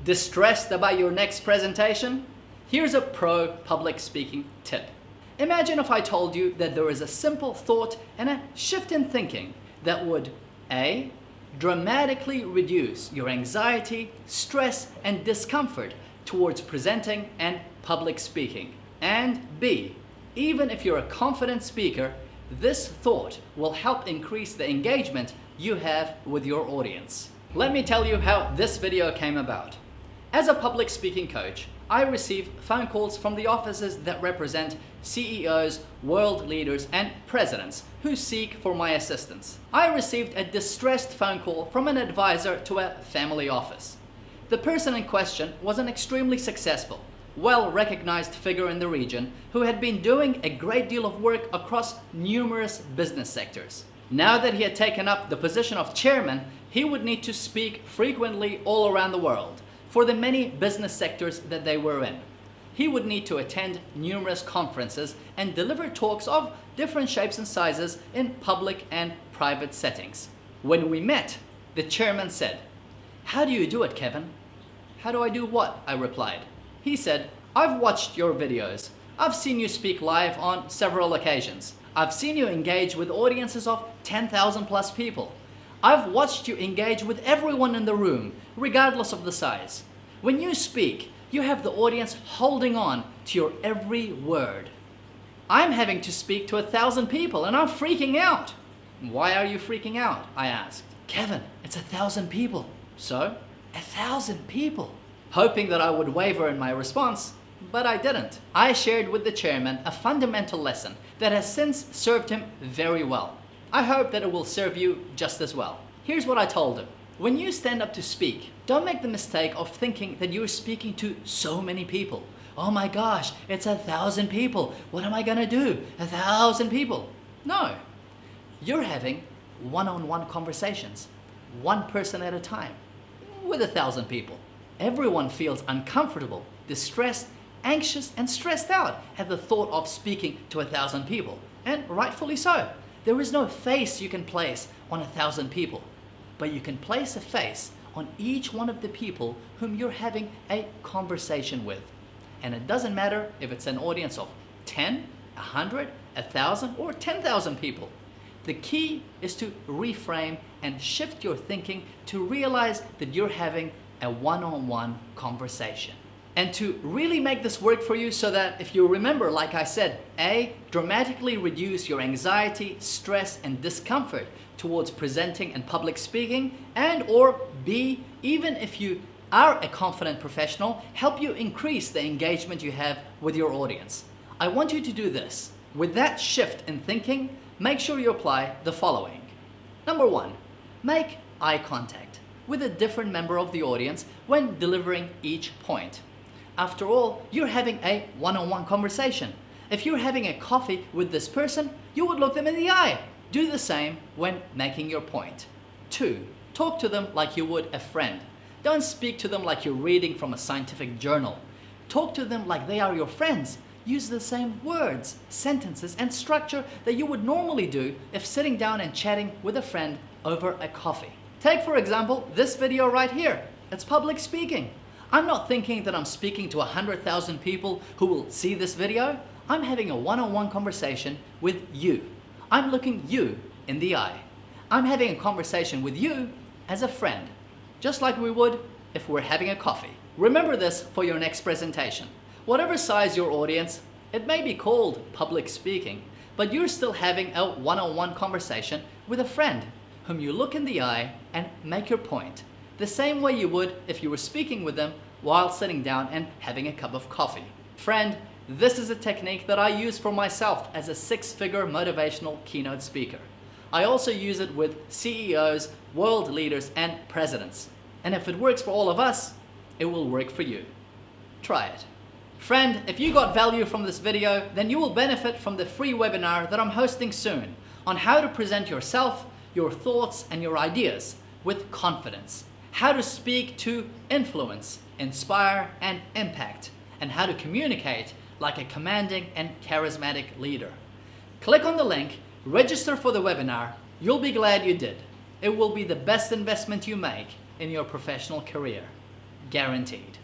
Distressed about your next presentation? Here's a pro public speaking tip. Imagine if I told you that there is a simple thought and a shift in thinking that would A. Dramatically reduce your anxiety, stress, and discomfort towards presenting and public speaking. And B. Even if you're a confident speaker, this thought will help increase the engagement you have with your audience. Let me tell you how this video came about. As a public speaking coach, I receive phone calls from the offices that represent CEOs, world leaders, and presidents who seek for my assistance. I received a distressed phone call from an advisor to a family office. The person in question was an extremely successful, well-recognized figure in the region who had been doing a great deal of work across numerous business sectors. Now that he had taken up the position of chairman, he would need to speak frequently all around the world for the many business sectors that they were in. He would need to attend numerous conferences and deliver talks of different shapes and sizes in public and private settings. When we met, the chairman said, "How do you do it, Kevin?" "How do I do what?" I replied. He said, "I've watched your videos. I've seen you speak live on several occasions. I've seen you engage with audiences of 10,000 plus people. I've watched you engage with everyone in the room, regardless of the size. When you speak, you have the audience holding on to your every word. I'm having to speak to 1,000 people and I'm freaking out." "Why are you freaking out?" I asked. "Kevin, it's 1,000 people." "So?" "1,000 people." Hoping that I would waver in my response, but I didn't. I shared with the chairman a fundamental lesson that has since served him very well. I hope that it will serve you just as well. Here's what I told him. When you stand up to speak, don't make the mistake of thinking that you're speaking to so many people. "Oh my gosh, it's 1,000 people. What am I gonna do? 1,000 people." No, you're having one-on-one conversations, one person at a time, with 1,000 people. Everyone feels uncomfortable, distressed, anxious, and stressed out at the thought of speaking to 1,000 people, and rightfully so. There is no face you can place on 1,000 people, but you can place a face on each one of the people whom you're having a conversation with. And it doesn't matter if it's an audience of 10, 100, 1,000, or 10,000 people. The key is to reframe and shift your thinking to realize that you're having a one-on-one conversation. And to really make this work for you so that if you remember, like I said, A, dramatically reduce your anxiety, stress, and discomfort towards presenting and public speaking, and or B, even if you are a confident professional, help you increase the engagement you have with your audience. I want you to do this. With that shift in thinking, make sure you apply the following. Number 1, make eye contact with a different member of the audience when delivering each point. After all, you're having a one-on-one conversation. If you're having a coffee with this person, you would look them in the eye. Do the same when making your point. 2, talk to them like you would a friend. Don't speak to them like you're reading from a scientific journal. Talk to them like they are your friends. Use the same words, sentences, and structure that you would normally do if sitting down and chatting with a friend over a coffee. Take, for example, this video right here. It's public speaking. I'm not thinking that I'm speaking to 100,000 people who will see this video. I'm having a one-on-one conversation with you. I'm looking you in the eye. I'm having a conversation with you as a friend, just like we would if we're having a coffee. Remember this for your next presentation. Whatever size your audience, it may be called public speaking, but you're still having a one-on-one conversation with a friend whom you look in the eye and make your point, the same way you would if you were speaking with them while sitting down and having a cup of coffee. Friend, this is a technique that I use for myself as a 6-figure motivational keynote speaker. I also use it with CEOs, world leaders, and presidents. And if it works for all of us, it will work for you. Try it. Friend, if you got value from this video, then you will benefit from the free webinar that I'm hosting soon on how to present yourself, your thoughts, and your ideas with confidence. How to speak to influence, inspire, and impact, and how to communicate like a commanding and charismatic leader. Click on the link, register for the webinar. You'll be glad you did. It will be the best investment you make in your professional career. guaranteed.